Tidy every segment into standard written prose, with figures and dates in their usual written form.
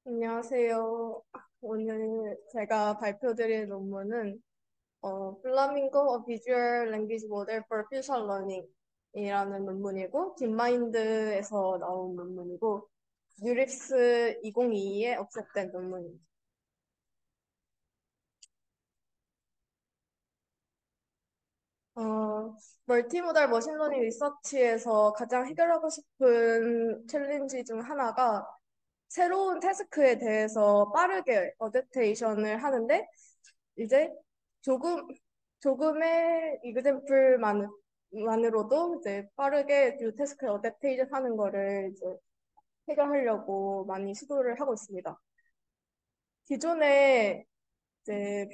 안녕하세요. 오늘 제가 발표드릴 논문은 Flamingo, A Visual Language Model for Future Learning 이라는 논문이고, 딥마인드에서 나온 논문이고, 뉴립스 2022에 업적된 논문입니다. 멀티모달 머신러닝 리서치에서 가장 해결하고 싶은 챌린지 중 하나가 새로운 태스크에 대해서 빠르게 어댑테이션을 하는데 이제 조금 조금의 이그젬플만으로도 이제 빠르게 이 태스크에 어댑테이션 하는 거를 이제 해결하려고 많이 시도를 하고 있습니다. 기존에 이제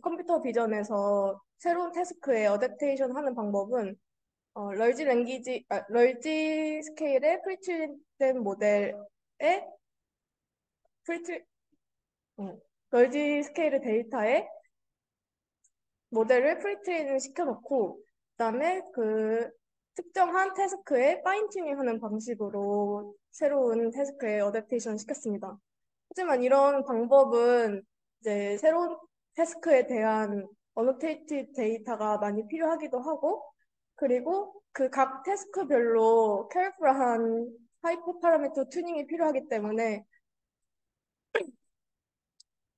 컴퓨터 비전에서 새로운 태스크에 어댑테이션 하는 방법은 럴지 스케일의 프리트레인된 모델에 프리트, 럴지 스케일의 데이터에 모델을 프리트레인을 시켜놓고, 그다음에 그 특정한 태스크에 파인 튜닝하는 방식으로 새로운 태스크에 어댑테이션 시켰습니다. 하지만 이런 방법은 이제 새로운 태스크에 대한 어노테이티드 데이터가 많이 필요하기도 하고, 그리고 그 각 태스크별로 캐럴풀한 하이퍼 파라미터 튜닝이 필요하기 때문에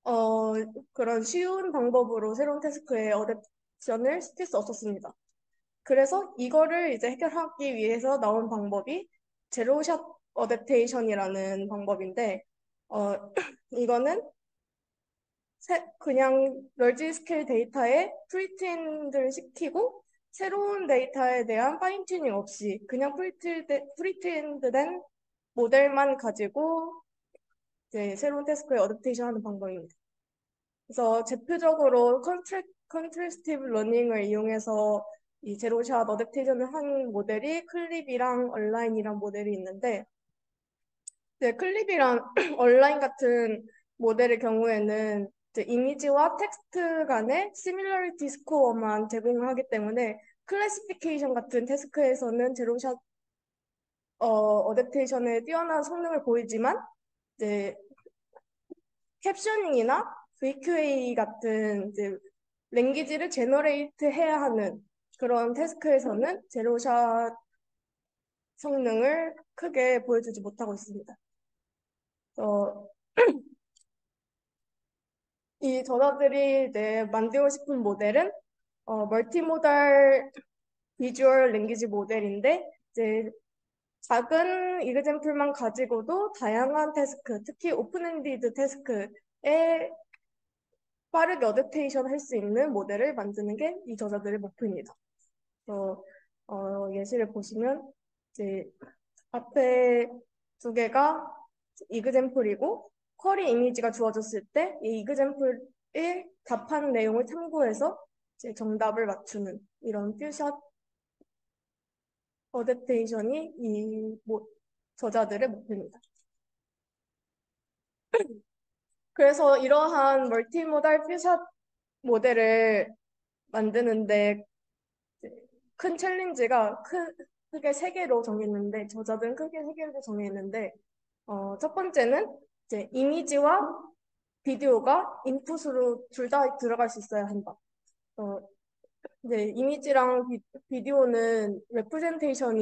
어, 그런 쉬운 방법으로 새로운 태스크에 어댑션을 시킬 수 없었습니다. 그래서 이거를 이제 해결하기 위해서 나온 방법이 제로샷 어댑테이션이라는 방법인데, 어, 이거는 그냥 럴지 스케일 데이터에 프리트레인을 시키고 새로운 데이터에 대한 파인 튜닝 없이 그냥 프리트레인된 모델만 가지고 이제 새로운 태스크에 어댑테이션 하는 방법입니다. 그래서 대표적으로 컨트래스티브 러닝을 이용해서 이 제로샷 어댑테이션을 한 모델이 클립이랑 얼라인이랑 모델이 있는데, 네, 클립이랑 얼라인 같은 모델의 경우에는 이제 이미지와 텍스트 간의 시밀러리티 스코어만 제공하기 때문에 클래시피케이션 같은 태스크에서는 제로샷 어댑테이션의 뛰어난 성능을 보이지만 이제 캡셔닝이나 VQA 같은 이제 랭귀지를 제너레이트 해야 하는 그런 태스크에서는 제로샷 성능을 크게 보여주지 못하고 있습니다. 어, 이 저자들이 이제 만들고 싶은 모델은 멀티모달 비주얼 랭귀지 모델인데 이제 작은 이그젠플만 가지고도 다양한 태스크, 특히 오픈엔디드 태스크에 빠르게 어댑테이션 할 수 있는 모델을 만드는 게 이 저자들의 목표입니다. 그래서 예시를 보시면 이제 앞에 두 개가 이그젠플이고 쿼리 이미지가 주어졌을 때 이 이그젠플에 답하는 내용을 참고해서 이제 정답을 맞추는 이런 퓨샷 어댑테이션이 저자들의 목표입니다. 그래서 이러한 멀티모달 퓨샷 모델을 만드는데 큰 챌린지가 크게 세 개로 정했는데, 저자들은 크게 세 개로 정했는데, 첫 번째는 이제 이미지와 비디오가 인풋으로 둘 다 들어갈 수 있어야 한다. 어, 이제 이미지랑 비디오는 레프레젠테이션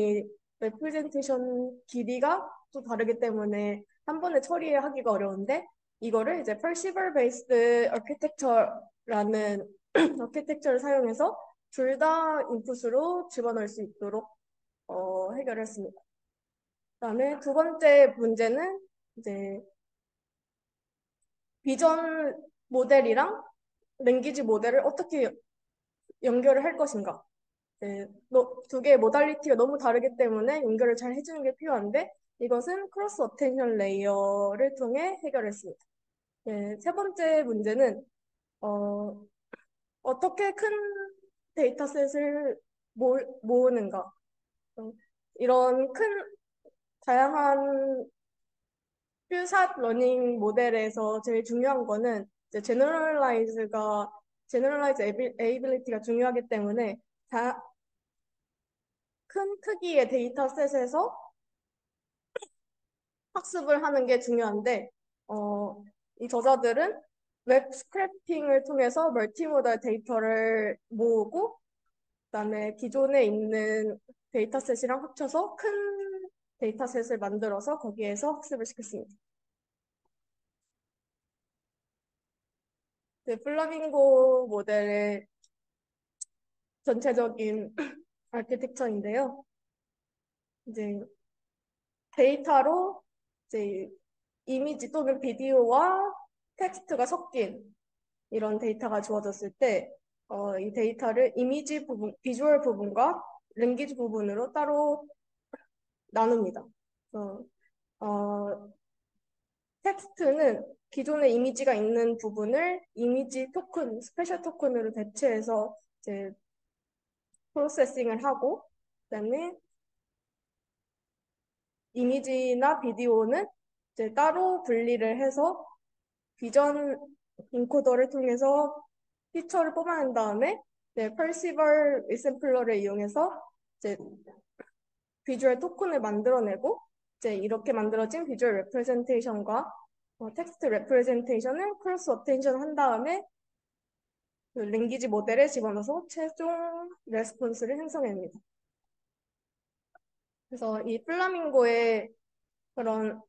길이가 또 다르기 때문에 한 번에 처리하기가 어려운데, 이거를 이제 Perceivable Based Architecture라는 아키텍처를 사용해서 둘 다 인풋으로 집어넣을 수 있도록 해결했습니다. 그다음에 두 번째 문제는 이제 비전 모델이랑 랭귀지 모델을 어떻게 연결을 할 것인가. 네, 두 개의 모달리티가 너무 다르기 때문에 연결을 잘 해주는 게 필요한데 이것은 크로스 어텐션 레이어를 통해 해결했습니다. 네, 세 번째 문제는 어, 어떻게 큰 데이터셋을 모으는가. 어, 이런 큰 다양한 퓨샷 러닝 모델에서 제일 중요한 거는 이제 제너럴라이즈 에이빌리티가 중요하기 때문에 큰 크기의 데이터셋에서 학습을 하는 게 중요한데, 어, 이 저자들은 웹 스크래핑을 통해서 멀티모달 데이터를 모으고, 그다음에 기존에 있는 데이터셋이랑 합쳐서 큰 데이터셋을 만들어서 거기에서 학습을 시켰습니다. 플라밍고 모델의 전체적인 아키텍처인데요. 이제 데이터로 이제 이미지 또는 비디오와 텍스트가 섞인 이런 데이터가 주어졌을 때, 이 데이터를 이미지 부분, 비주얼 부분과 랭귀지 부분으로 따로 나눕니다. 그래서, 어, 텍스트는 기존의 이미지가 있는 부분을 이미지 토큰, 스페셜 토큰으로 대체해서 이제 프로세싱을 하고, 그다음에 이미지나 비디오는 이제 따로 분리를 해서 비전 인코더를 통해서 피처를 뽑아낸 다음에 이제 퍼시벌 리샘플러를 이용해서 이제 비주얼 토큰을 만들어내고 이제 이렇게 만들어진 비주얼 레프레젠테이션과 텍스트 레프레젠테이션을 크로스 어텐션 한 다음에 그 랭귀지 모델에 집어넣어서 최종 레스폰스를 생성합니다. 그래서 이 플라밍고의 그런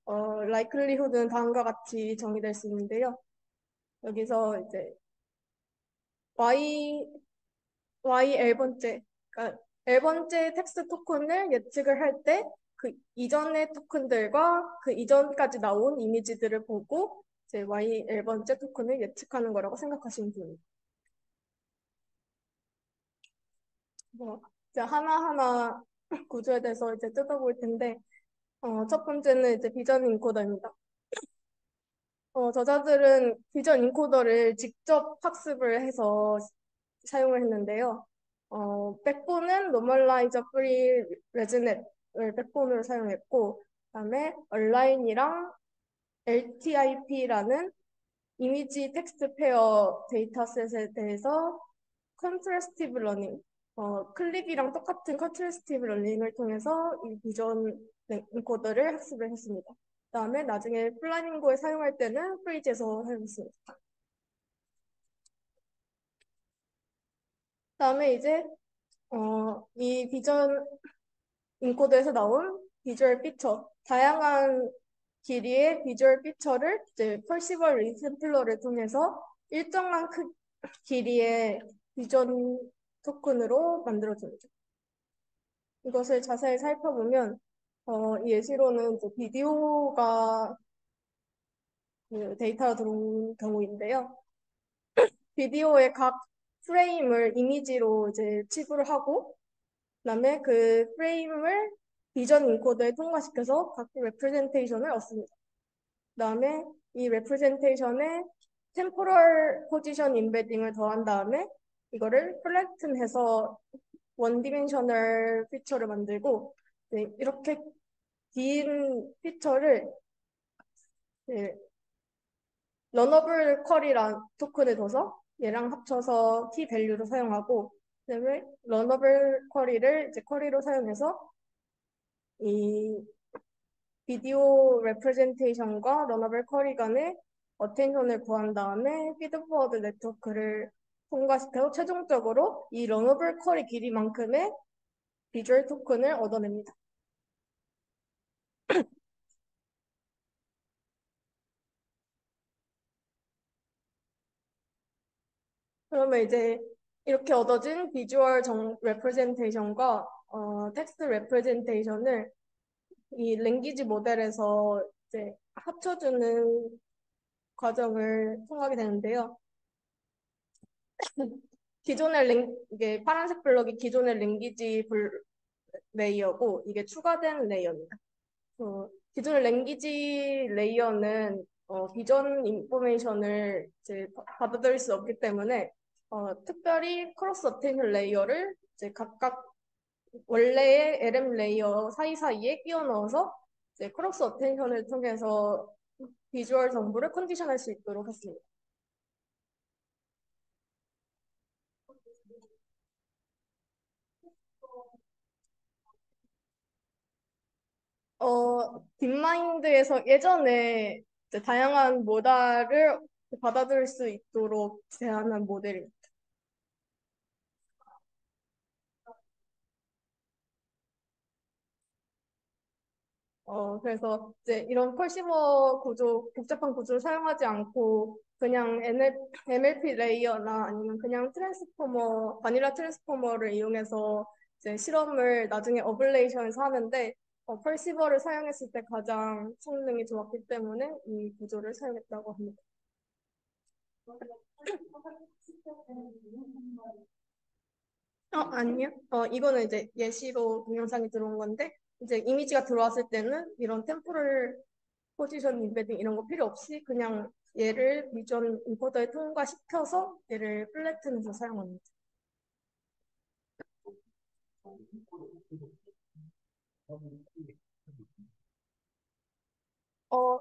라이클리후드는 다음과 같이 정의될 수 있는데요. 여기서 이제 y L번째, 그러니까 L번째 텍스트 토큰을 예측을 할 때 그 이전의 토큰들과 그 이전까지 나온 이미지들을 보고 이제 y L번째 토큰을 예측하는 거라고 생각하시면 됩니다. 뭐 이제 하나하나 구조에 대해서 이제 뜯어볼 텐데 첫 번째는 이제 비전 인코더입니다. 저자들은 비전 인코더를 직접 학습을 해서 사용을 했는데요. 백본은 노멀라이저 프리 레즈넷을 백본으로 사용했고, 그다음에 얼라인이랑 LTIP라는 이미지 텍스트 페어 데이터셋에 대해서 컨트래스티브 러닝, 클립이랑 똑같은 컨트래스티브 러닝을 통해서 이 비전 인코더를 학습을 했습니다. 그다음에 나중에 플라밍고에 사용할 때는 프리즈에서 사용했습니다. 그다음에 이제 이 비전 인코드에서 나온 비주얼 피처, 다양한 길이의 비주얼 피처를 이제 펄시벌 리샘플러를 통해서 일정한 길이의 비전 토큰으로 만들어줍니다. 이것을 자세히 살펴보면 이 예시로는 이제 비디오가 그 데이터가 들어온 경우인데요. 비디오의 각 프레임을 이미지로 이제 치부를 하고 그다음에 그 프레임을 비전 인코더에 통과시켜서 각 레프레젠테이션을 얻습니다. 그다음에 이 레프레젠테이션에 템포럴 포지션 인베딩을 더한 다음에 이거를 플래튼해서 원 디멘셔널 피처를 만들고 네, 이렇게 긴 피처를 네, 러너블 쿼리란 토큰을 둬서 얘랑 합쳐서 키 밸류로 사용하고 그다음에 러너블 쿼리를 이제 쿼리로 사용해서 이 비디오 레프레젠테이션과 러너블 쿼리 간의 어텐션을 구한 다음에 피드포워드 네트워크를 통과시켜서 최종적으로 이 러너블 쿼리 길이만큼의 비주얼 토큰을 얻어냅니다. 그러면 이제 이렇게 얻어진 비주얼 레프레젠테이션과 텍스트 레프레젠테이션을 이 랭귀지 모델에서 이제 합쳐주는 과정을 통하게 되는데요. 이게 파란색 블럭이 기존의 랭귀지 레이어고 이게 추가된 레이어입니다. 기존의 랭귀지 레이어는 비전 인포메이션을 이제 받아들일 수 없기 때문에 특별히 크로스 어텐션 레이어를 이제 각각 원래의 LM 레이어 사이사이에 끼워 넣어서 이제 크로스 어텐션을 통해서 비주얼 정보를 컨디션할 수 있도록 했습니다. 딥마인드에서 예전에 이제 다양한 모달을 받아들일 수 있도록 제안한 모델입니다. 그래서 이제 이런 펄시버 구조, 복잡한 구조를 사용하지 않고 그냥 NLP 레이어나 아니면 그냥 트랜스포머, 바닐라 트랜스포머를 이용해서 이제 실험을 나중에 어블레이션에서 하는데 펄시버를 사용했을 때 가장 성능이 좋았기 때문에 이 구조를 사용했다고 합니다. 아니요. 이거는 이제 예시로 동영상이 들어온 건데 이제 이미지가 들어왔을 때는 이런 템포럴 포지션 임베딩 이런 거 필요 없이 그냥 얘를 비전 인코더에 통과시켜서 얘를 플래튼해서 사용합니다. 어,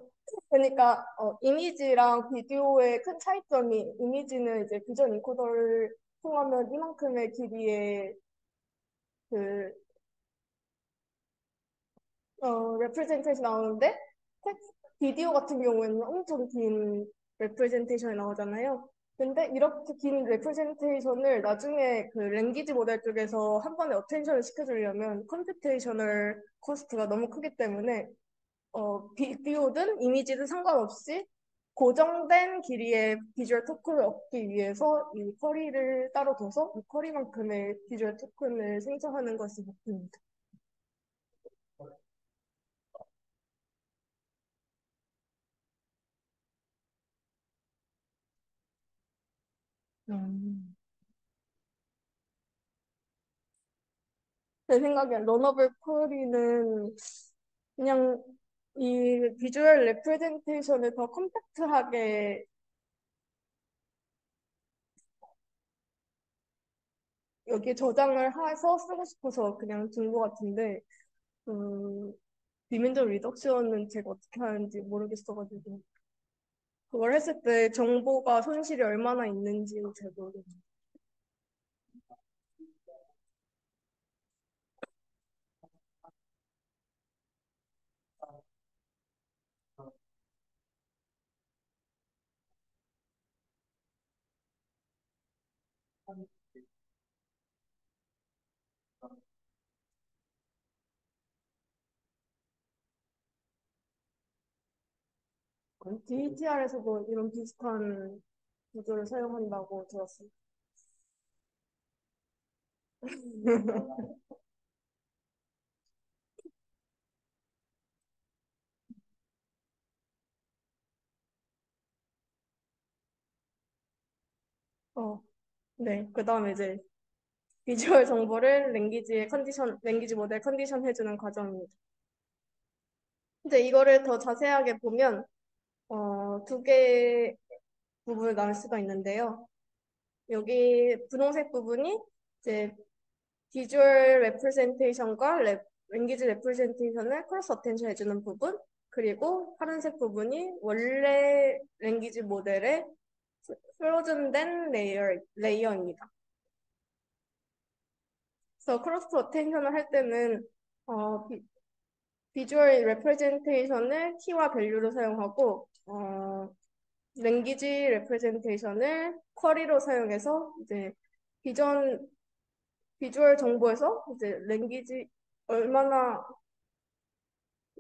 그러니까 이미지랑 비디오의 큰 차이점이 이미지는 이제 비전 인코더를 통하면 이만큼의 길이의 그 레프레젠테이션 나오는데 비디오 같은 경우에는 엄청 긴 레프레젠테이션이 나오잖아요. 근데 이렇게 긴 레프레젠테이션을 나중에 그 랭귀지 모델 쪽에서 한 번에 어텐션을 시켜주려면 컴퓨테이셔널 코스트가 너무 크기 때문에 비디오든 이미지든 상관없이 고정된 길이의 비주얼 토큰을 얻기 위해서 이 쿼리를 따로 둬서 이 쿼리만큼의 비주얼 토큰을 생성하는 것이 목표입니다. 음. 제 생각엔 러너블 쿼리는 그냥 이 비주얼 레프레젠테이션을 더 컴팩트하게 여기에 저장을 해서 쓰고 싶어서 그냥 둔 것 같은데, 음, 디멘전 리덕션은 제가 어떻게 하는지 모르겠어가지고, 그걸 했을 때 정보가 손실이 얼마나 있는지 잘 모르겠어요. DTR에서도 이런 비슷한 구조를 사용한다고 들었어요. 어, 네. 그 다음에 이제 비주얼 정보를 랭귀지 모델 컨디션 해주는 과정입니다. 근데 이거를 더 자세하게 보면, 두 개 부분을 나눌 수가 있는데요. 여기 분홍색 부분이 이제 비주얼 레프레젠테이션과 랭귀지 레프레젠테이션을 크로스 어텐션 해주는 부분, 그리고 파란색 부분이 원래 랭귀지 모델의 프로즌된 레이어입니다. 그래서 크로스 어텐션을 할 때는 어, 비주얼 레프레젠테이션을 키와 밸류로 사용하고 랭귀지 레프레젠테이션을 쿼리로 사용해서 이제 비전 비주얼 정보에서 이제 얼마나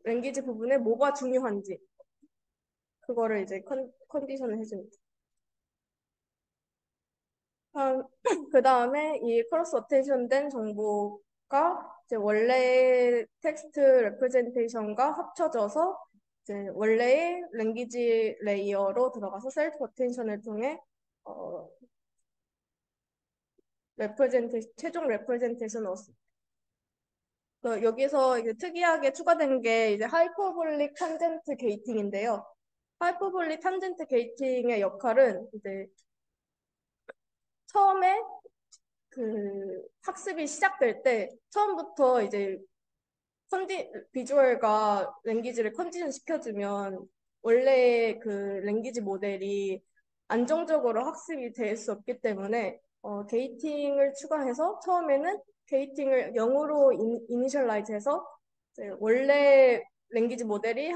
랭귀지 부분에 뭐가 중요한지 그거를 이제 컨디션을 해줍니다. 그 다음에 이 크로스 어텐션 된 정보가 이제 원래 텍스트 레프레젠테이션과 합쳐져서 이제 원래의 랭귀지 레이어로 들어가서 셀프 어텐션을 통해 어, 최종 레프레젠테이션을 얻습니다. 여기서 이제 특이하게 추가된 게 이제 하이퍼볼릭 탄젠트 게이팅인데요. 하이퍼볼릭 탄젠트 게이팅의 역할은 이제 처음에 그 학습이 시작될 때 처음부터 이제 비주얼과 랭귀지를 컨디션 시켜주면 원래 그 랭귀지 모델이 안정적으로 학습이 될 수 없기 때문에 게이팅을 추가해서 처음에는 게이팅을 0으로 이니셜라이즈 해서 이제 원래 랭귀지 모델이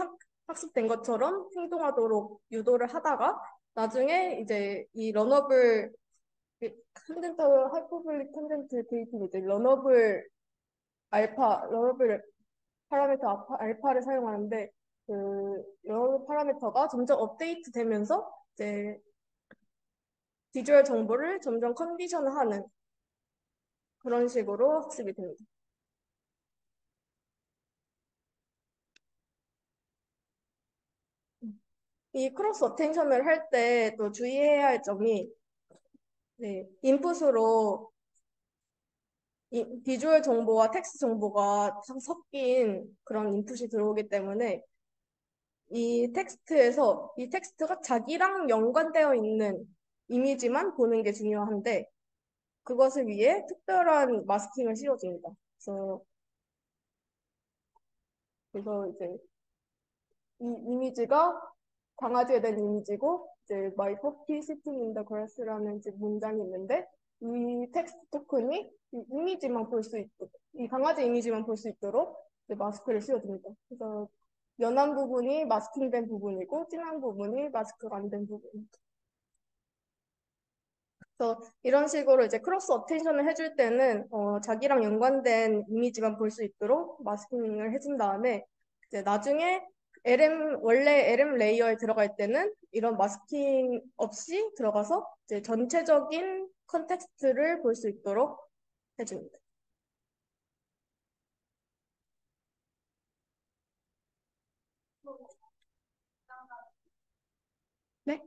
학습된 것처럼 행동하도록 유도를 하다가 나중에 이제 이 런어블 탄젠트 하이퍼블릭 탄젠트 데이팅 이제 런어블 파라미터 알파를 사용하는데 그 런어블 파라미터가 점점 업데이트 되면서 이제 비주얼 정보를 점점 컨디션하는 그런 식으로 학습이 됩니다. 이 크로스 어텐션을 할 때 또 주의해야 할 점이 네, 인풋으로 비주얼 정보와 텍스트 정보가 섞인 그런 인풋이 들어오기 때문에 이 텍스트가 자기랑 연관되어 있는 이미지만 보는 게 중요한데 그것을 위해 특별한 마스킹을 씌워줍니다. 그래서 이제 이 이미지가 강아지에 대한 이미지고 이제 My puppy sitting in the grass라는 이제 문장이 있는데 이 텍스트 토큰이 이 이미지만 볼 수 있도록 이 강아지 이미지만 볼 수 있도록 이제 마스크를 씌워줍니다. 그래서 연한 부분이 마스킹된 부분이고 진한 부분이 마스크가 안 된 부분입니다. 그래서 이런 식으로 이제 크로스 어텐션을 해줄 때는 자기랑 연관된 이미지만 볼 수 있도록 마스킹을 해준 다음에 이제 나중에 원래 LM 레이어에 들어갈 때는 이런 마스킹 없이 들어가서 이제 전체적인 컨텍스트를 볼 수 있도록 해줍니다. 네?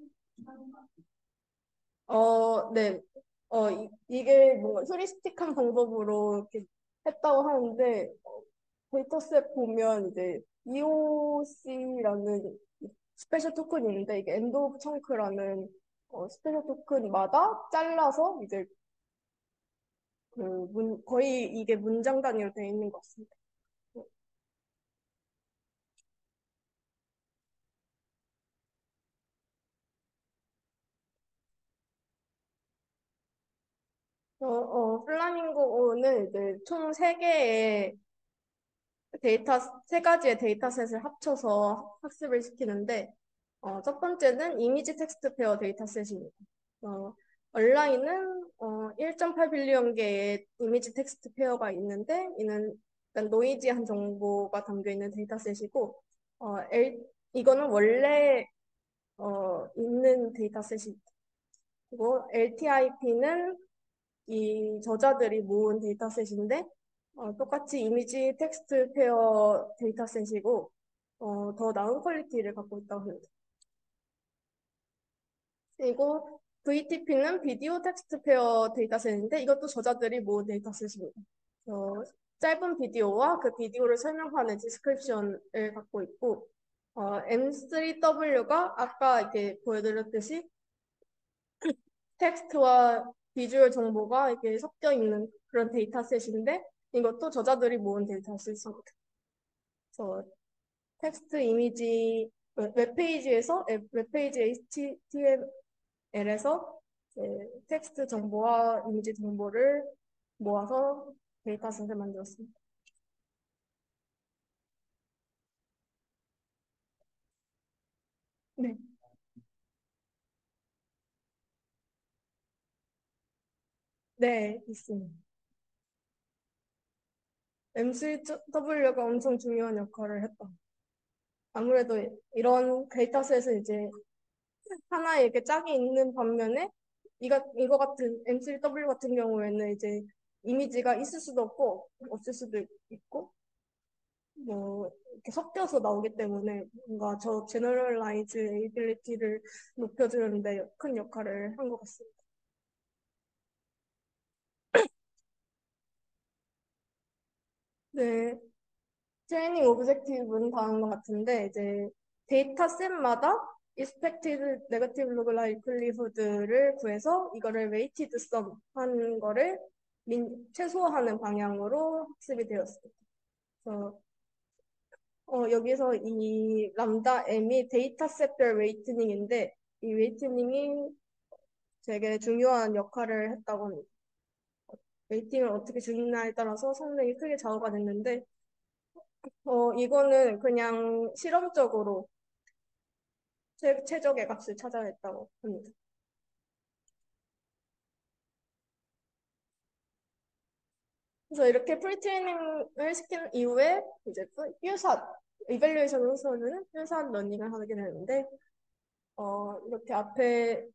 네. 이게 뭔가 휴리스틱한 방법으로 이렇게 했다고 하는데, 데이터셋 보면 이제 EOC라는 스페셜 토큰이 있는데, 이게 엔드 오브 청크라는 스페셜 토큰마다 잘라서 이제 거의 이게 문장 단위로 되어 있는 것 같습니다. 플라밍고는 이제 총 3개의 데이터, 3가지의 데이터셋을 합쳐서 학습을 시키는데, 첫 번째는 이미지 텍스트 페어 데이터셋입니다. 어, 온라인은 1.8 빌리언 개의 이미지 텍스트 페어가 있는데, 이는 약간 노이지한 정보가 담겨 있는 데이터셋이고, 이거는 원래 있는 데이터셋입니다. 그리고 LTIP는 이 저자들이 모은 데이터셋인데 똑같이 이미지 텍스트 페어 데이터셋이고 더 나은 퀄리티를 갖고 있다고 합니다. 그리고 VTP는 비디오 텍스트 페어 데이터셋인데 이것도 저자들이 모은 데이터셋입니다. 어, 짧은 비디오와 그 비디오를 설명하는 디스크립션을 갖고 있고 M3W가 아까 이렇게 보여드렸듯이 텍스트와 비주얼 정보가 이렇게 섞여 있는 그런 데이터셋인데 이것도 저자들이 모은 데이터셋입니다. 그래서 텍스트 이미지 웹페이지 HTML에서 텍스트 정보와 이미지 정보를 모아서 데이터셋을 만들었습니다. 네, 네, 있습니다. MCW가 엄청 중요한 역할을 했다. 아무래도 이런 데이터셋은 이제 하나에 이렇게 짝이 있는 반면에 이거 같은 M3W 같은 경우에는 이제 이미지가 있을 수도 없고 없을 수도 있고 뭐 이렇게 섞여서 나오기 때문에 뭔가 저 제너럴라이즈 에이빌리티를 높여주는데 큰 역할을 한 것 같습니다. 네, 트레이닝 오브젝티브는 다음과 같은데 이제 데이터셋마다 expected negative log likelihood를 구해서 이거를 weighted sum 한 거를 최소화하는 방향으로 학습이 되었습니다. 그래서 여기서 이 람다 m이 데이터셋별 웨이트닝인데 이 웨이트닝이 되게 중요한 역할을 했다고 합니다. 웨이팅을 어떻게 주느냐에 따라서 성능이 크게 좌우가 됐는데 이거는 그냥 실험적으로 최적의 값을 찾아냈다고 합니다. 그래서 이렇게 프리트레이닝을 시킨 이후에 이제 퓨샷, 이밸류에이션 후에서는 퓨샷 러닝을 하게 되는데, 이렇게 앞에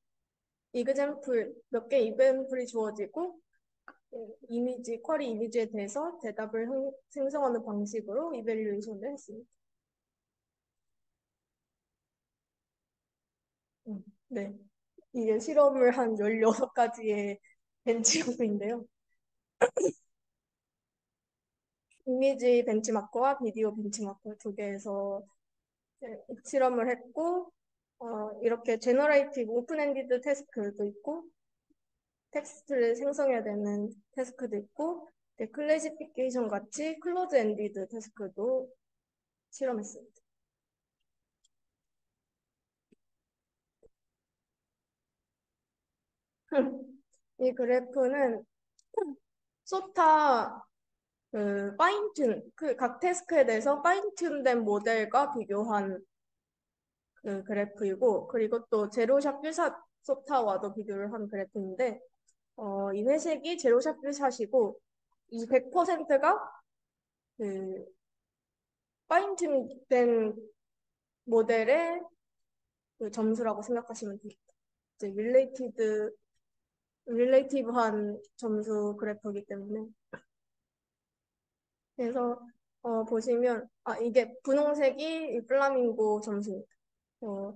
이그잼플, 몇 개 이그잼플이 주어지고, 쿼리 이미지에 대해서 대답을 생성하는 방식으로 이밸류에이션을 했습니다. 네. 이게 실험을 한 16가지의 벤치마크인데요. 이미지 벤치마크와 비디오 벤치마크 두 개에서 실험을 했고, 이렇게 제너레이티브 오픈 엔디드 태스크도 있고, 텍스트를 생성해야 되는 태스크도 있고, 클래시피케이션 같이 클로즈 엔디드 태스크도 실험했습니다. 이 그래프는 소타 파인튠, 각 태스크에 대해서 파인튠된 모델과 비교한 그 그래프이고, 그리고 또 제로샷 뷰샷 소타와도 비교를 한 그래프인데, 이 회색이 제로샷 뷰샷이고, 이 100%가 그 파인튠된 모델의 그 점수라고 생각하시면 됩니다. 이제 릴레이티브한 점수 그래프이기 때문에. 그래서 보시면, 이게 분홍색이 이 플라밍고 점수입니다. 어,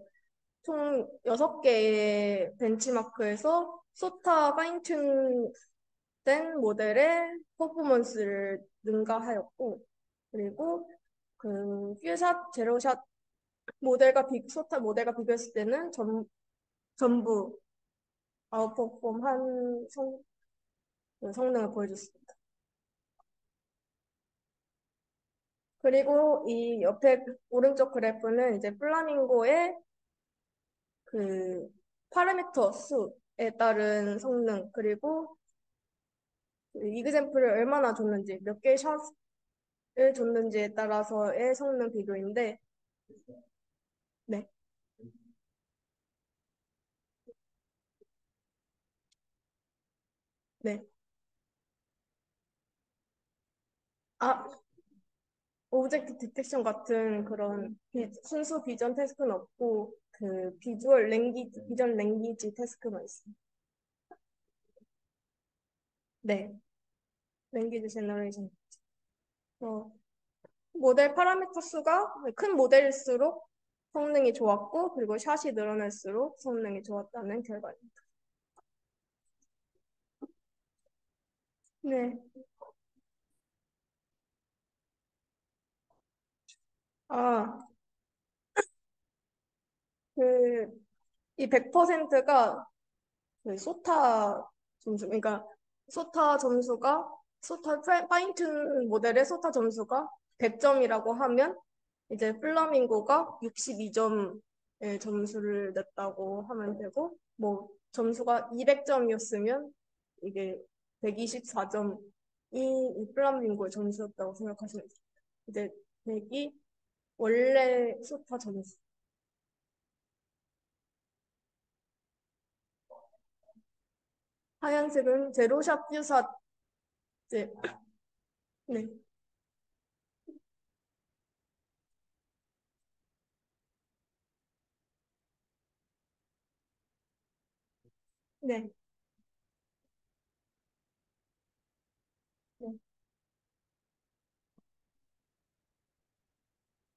총 6개의 벤치마크에서 소타 파인튠 된 모델의 퍼포먼스를 능가하였고, 그리고 그 퓨샷, 제로샷 소타 모델과 비교했을 때는 전부 아웃퍼폼한 그 성능을 보여줬습니다. 그리고 이 옆에 오른쪽 그래프는 이제 플라밍고의 그 파라미터 수에 따른 성능, 그리고 그 이그샘플을 얼마나 줬는지, 몇 개의 샷을 줬는지에 따라서의 성능 비교인데, 네, 네. 아, 오브젝트 디텍션 같은 그런 순수 비전 태스크는 없고, 비전 랭귀지 태스크만 있습니다. 네, 랭귀지 제너레이션. 어, 모델 파라미터 수가 큰 모델일수록 성능이 좋았고, 그리고 샷이 늘어날수록 성능이 좋았다는 결과입니다. 네. 아, 그, 이 100%가 그 그러니까 파인튠 모델의 소타 점수가 100점이라고 하면, 이제 플라밍고가 62점의 점수를 냈다고 하면 되고, 뭐, 점수가 200점이었으면 이게 124점이 이 플라밍고의 점수였다고 생각하시면 돼요. 이제 100이 원래 소타 점수. 하얀색은 제로샷 뷰샷, 이제, 네, 네, 네,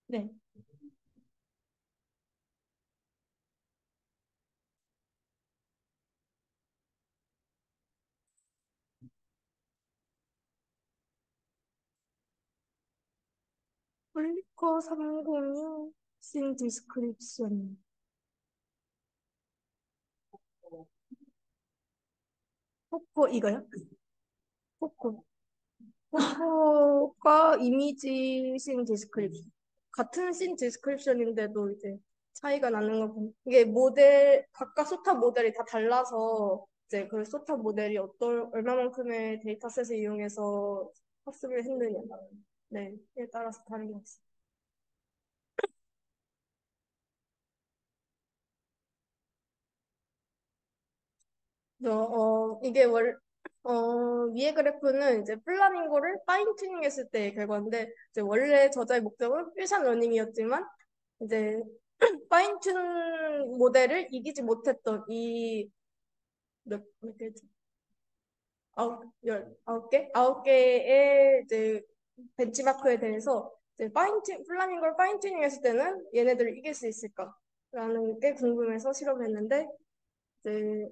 네. 플리커 302, 씬 디스크립션. 포코, 이거요? 포코. 포코가 이미지 씬 디스크립션. 같은 씬 디스크립션인데도 이제 차이가 나는 거 보면, 이게 각각 소타 모델이 다 달라서, 이제 그 소타 모델이 얼마만큼의 데이터셋을 이용해서 학습을 했느냐. 네, 에 따라서 다른 게 있어요. 이게 위에 그래프는 이제 플라밍고를 파인 튜닝 했을 때의 결과인데, 이제 원래 저자의 목적은 퓨전 러닝이었지만, 이제 파인 튜닝 모델을 이기지 못했던 몇 개지? 아홉 개의 이제 벤치마크에 대해서 이제 플라밍고를 파인 튜닝 했을 때는 얘네들을 이길 수 있을까라는 게 궁금해서 실험했는데, 이제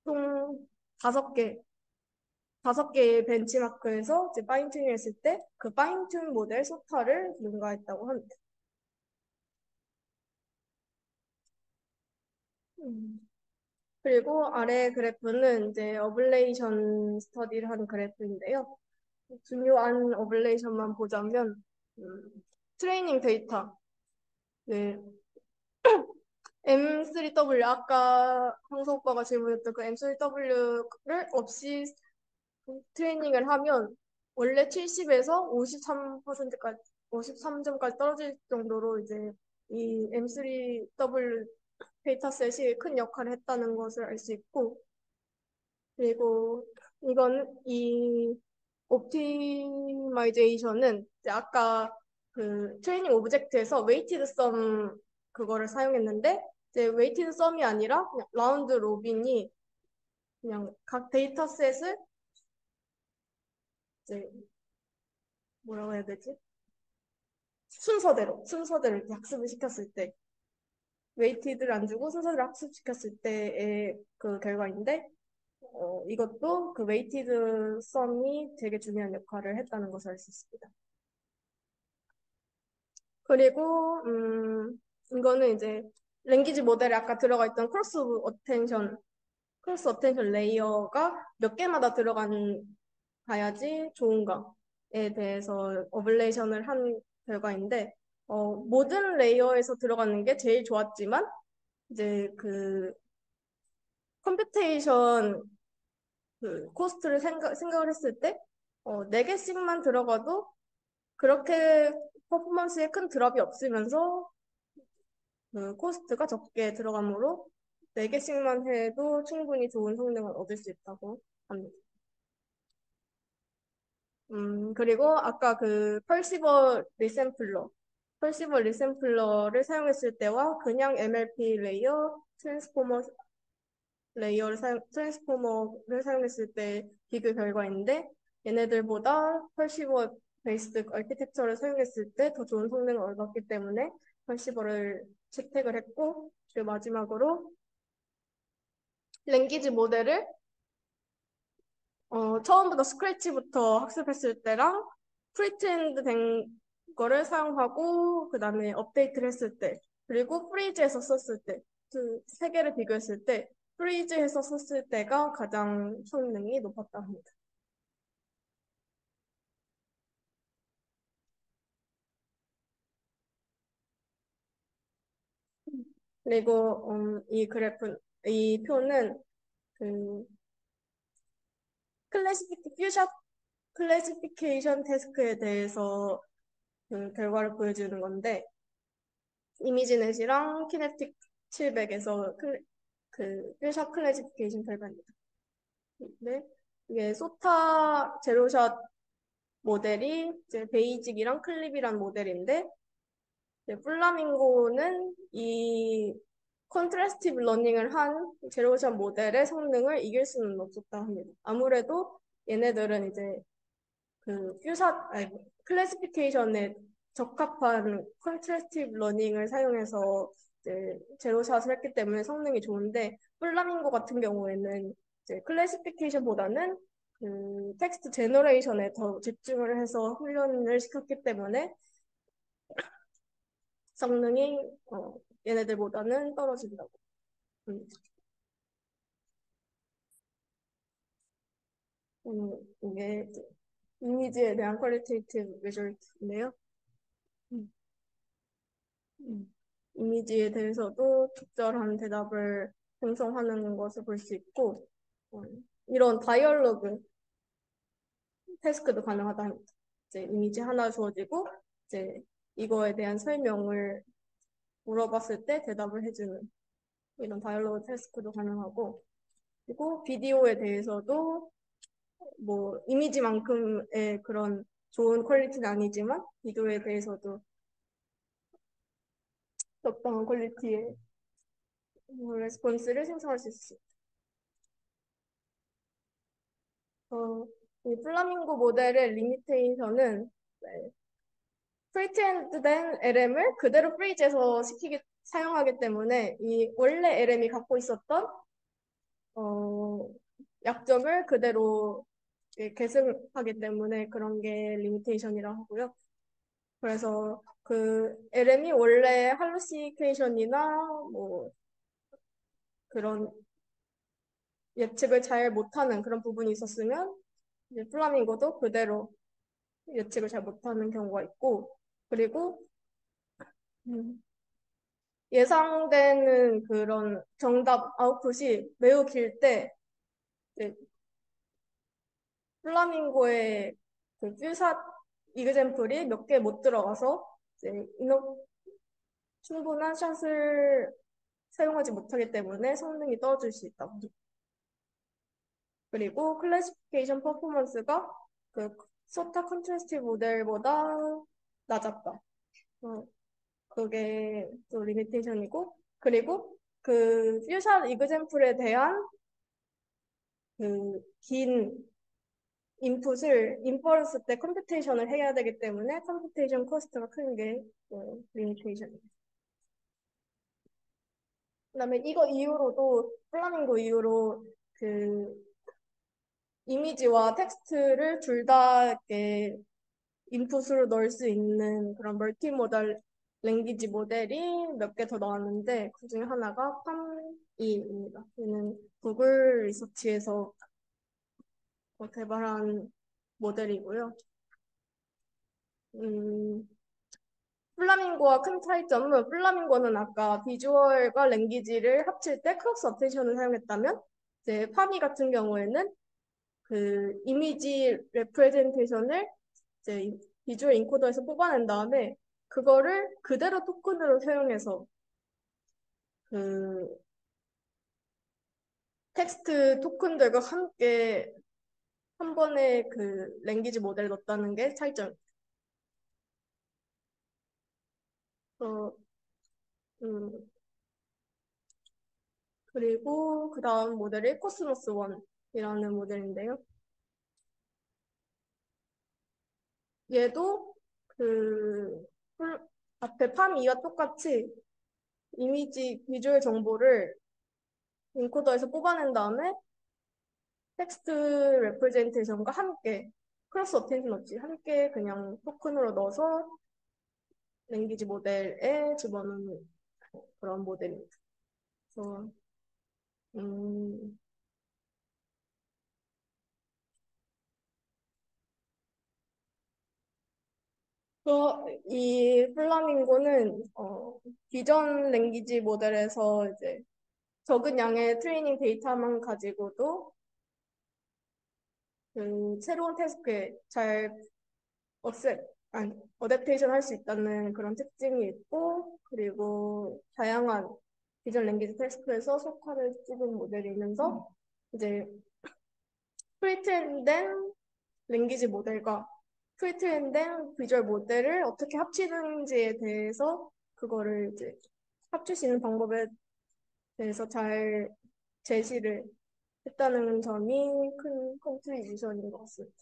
총 다섯 개 다섯 개의 벤치마크에서 이제 파인튜닝 했을 때 그 파인튠 모델 소타를 능가했다고 합니다. 음. 그리고 아래 그래프는 이제 어블레이션 스터디를 한 그래프인데요. 중요한 어블레이션만 보자면 트레이닝 데이터, 네, M3W 아까 황소 오빠가 질문했던 그 M3W를 없이 트레이닝을 하면 원래 70에서 53%까지 53점까지 떨어질 정도로 이제 이 M3W 데이터셋이 큰 역할을 했다는 것을 알 수 있고 그리고 이건 이 옵티마이제이션은 이제 아까 그 트레이닝 오브젝트에서 웨이티드 썸 그거를 사용했는데 이제 웨이티드 썸이 아니라 그냥 라운드 로빈이 그냥 각 데이터셋을 이제 뭐라고 해야 되지? 순서대로 이렇게 학습을 시켰을 때, 웨이티드를 안 주고 순서대로 학습시켰을 때의 그 결과인데, 이것도 그 웨이티드 썸이 되게 중요한 역할을 했다는 것을 알 수 있습니다. 그리고, 이거는 이제 랭귀지 모델에 아까 들어가 있던 크로스 어텐션 레이어가 몇 개마다 들어간 가야지 좋은가에 대해서 어블레이션을 한 결과인데, 모든 레이어에서 들어가는 게 제일 좋았지만, 이제 그 컴퓨테이션 그 코스트를 생각을 했을 때, 4개씩만 들어가도 그렇게 퍼포먼스에 큰 드랍이 없으면서 그 코스트가 적게 들어가므로 4개씩만 해도 충분히 좋은 성능을 얻을 수 있다고 합니다. 그리고 아까 그 펄시버 리샘플러를 사용했을 때와 그냥 MLP 레이어, 트랜스포머를 사용했을 때 비교 결과인데 얘네들보다 펄시버 베이스드 아키텍처를 사용했을 때 더 좋은 성능을 얻었기 때문에 펄시버를 채택을 했고 그리고 마지막으로 랭귀지 모델을 처음부터 스크래치부터 학습했을 때랑 프리트렌드 된 거를 사용하고 그 다음에 업데이트를 했을 때 그리고 프리즈에서 썼을 때 그 세 개를 비교했을 때 프리즈에서 썼을 때가 가장 성능이 높았다 합니다. 그리고 이 표는 그 퓨샷 클래시피케이션 태스크에 대해서 그 결과를 보여주는 건데 이미지넷이랑 키네틱 700에서 그 퓨샷 클래시피케이션 결과입니다. 네. 이게 소타 제로샷 모델이 이제 베이직이랑 클립이란 모델인데 이제 플라밍고는 이 컨트라스티브 러닝을 한 제로샷 모델의 성능을 이길 수는 없었다 합니다. 아무래도 얘네들은 이제 아니, 클래시피케이션에 적합한 컨트라스티브 러닝을 사용해서 이제 제로샷을 했기 때문에 성능이 좋은데 플라밍고 같은 경우에는 이제 클래시피케이션보다는 그 텍스트 제너레이션에 더 집중을 해서 훈련을 시켰기 때문에 성능이 얘네들보다는 떨어진다고. 음, 이게 이제 이미지에 대한 퀄리테이티브 메저리티인데요. 음, 음. 이미지에 대해서도 적절한 대답을 생성하는 것을 볼 수 있고, 이런 다이얼로그 태스크도 가능하다 합니다. 이제 이미지 하나 주어지고 이제 이거에 대한 설명을 물어봤을 때 대답을 해주는 이런 다이얼로그 태스크도 가능하고 그리고 비디오에 대해서도 뭐 이미지만큼의 그런 좋은 퀄리티는 아니지만 비디오에 대해서도 적당한 퀄리티의 레스폰스를 생성할 수 있어요. 이 플라밍고 모델의 리미테이션은 프리트엔드된 LM을 그대로 프리즈해서 사용하기 때문에 이 원래 LM이 갖고 있었던 어, 약점을 그대로 계승하기 때문에 그런 게 리미테이션이라고 하고요. 그래서 그 LM이 원래 할루시네이션이나 뭐 그런 예측을 잘 못하는 그런 부분이 있었으면 이제 플라밍고도 그대로 예측을 잘 못하는 경우가 있고 그리고 음, 예상되는 그런 정답 아웃풋이 매우 길 때 플라밍고의 그 퓨샷 이그젬플이 몇 개 못 들어가서 이제 충분한 샷을 사용하지 못하기 때문에 성능이 떨어질 수 있다고. 그리고 클래시피케이션 퍼포먼스가 그 소타 컨트라스트 모델보다 낮았다. 어, 그게 또 리미테이션이고 그리고 그 퓨샷 이그젬플에 대한 그 긴 인풋을 인퍼런스 때 컴퓨테이션을 해야 되기 때문에 컴퓨테이션 코스트가 큰 게 리미테이션이에요. 그다음에 이거 이후로도 플라밍고 이후로 그 이미지와 텍스트를 둘 다 이렇게 인풋으로 넣을 수 있는 그런 멀티모달 랭귀지 모델이 몇 개 더 나왔는데 그중에 하나가 팜이입니다. 얘는 구글 리서치에서 개발한 모델이고요. 음, 플라밍고와 큰 차이점은 플라밍고는 아까 비주얼과 랭귀지를 합칠 때 크로스 어텐션을 사용했다면 이제 파미 같은 경우에는 그 이미지 레프레젠테이션을 이제 비주얼 인코더에서 뽑아낸 다음에 그거를 그대로 토큰으로 사용해서 그 텍스트 토큰들과 함께 한 번에 그 랭귀지 모델을 넣었다는 게 차이점. 어, 음, 그리고 그 다음 모델이 코스모스 1이라는 모델인데요. 얘도 그 앞에 팜2와 똑같이 이미지 비주얼 정보를 인코더에서 뽑아낸 다음에 텍스트 레프레젠테이션과 함께 크로스 어텐션 없이 함께 그냥 토큰으로 넣어서 랭귀지 모델에 집어넣는 그런 모델입니다. 그래서 음, 이 플라밍고는 기존 랭귀지 모델에서 이제 적은 양의 트레이닝 데이터만 가지고도 그 새로운 태스크에 잘 어댑테이션 할 수 있다는 그런 특징이 있고, 그리고 다양한 비전 랭귀지 태스크에서 속화를 찍은 모델이면서 이제 프리트렌된 랭귀지 모델과 프리트렌된 비주얼 모델을 어떻게 합치는지에 대해서 그거를 이제 합칠 수 있는 방법에 대해서 잘 제시를 했다는 점이 큰 컨트리뷰션인 것 같습니다.